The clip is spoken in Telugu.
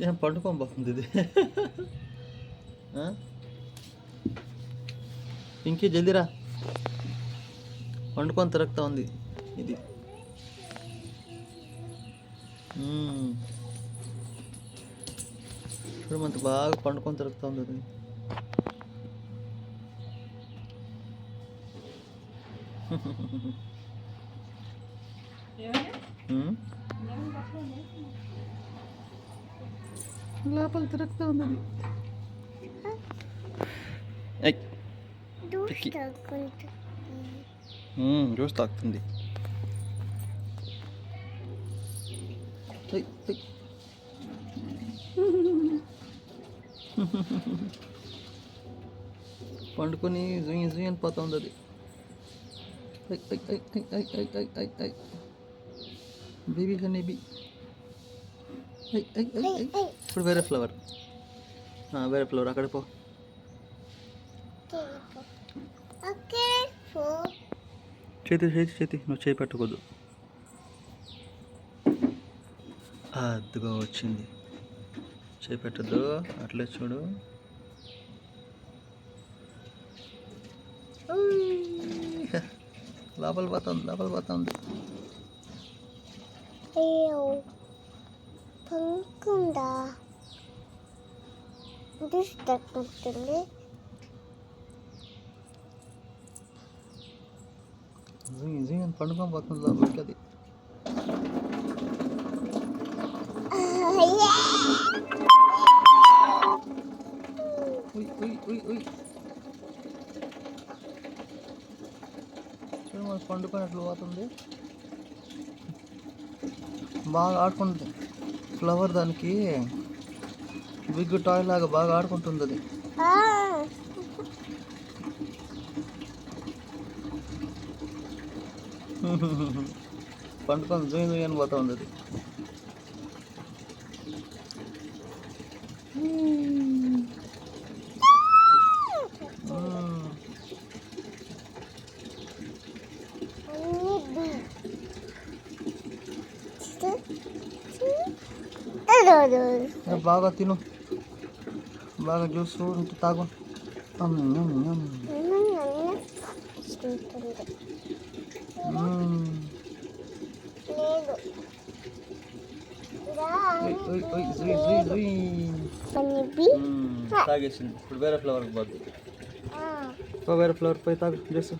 ఏం పండుకోబోతుంది ఇది. ఇంకే జల్దీరా, పండుకొని తిరగతా ఉంది ఇది. ఇప్పుడు మనకు బాగా పండుకొని తిరుగుతూ ఉంది అది. లోపల తిరుగుతూ ఉంది అది. జ్యూస్ తాగుతుంది. పండుకొని జుయ్యి జుయ్యి అని పోతా ఉంది అది. Baby honeybee. ఇప్పుడు వేరే ఫ్లవర్, వేరే ఫ్లవర్ అక్కడ పో. చేతి చేతి చేతి నువ్వు చేయి పెట్టకూడదు. అదిగో వచ్చింది. చేయి పెట్టద్దు, అట్లే చూడు. లోపల పోతుంది, లోపల పోతుంది. పండుకొని పోతుంది లోపలికి అది. చూడు మనకు పండుకున్నట్లు పోతుంది. బాగా ఆడుకుంటుంది ఫ్లవర్, దానికి బిగ్ టాయ్ లాగా బాగా ఆడుకుంటుంది అది. పండుకొని జూయి జూయి అని పోతా ఉంది అది. బాగా తిను, బాగా జ్యూస్ తాగు. తాగేసింది. ఇప్పుడు వేరే ఫ్లవర్కి పోద్ది. వేరే ఫ్లవర్ పోయి తాగు జ్యూస్.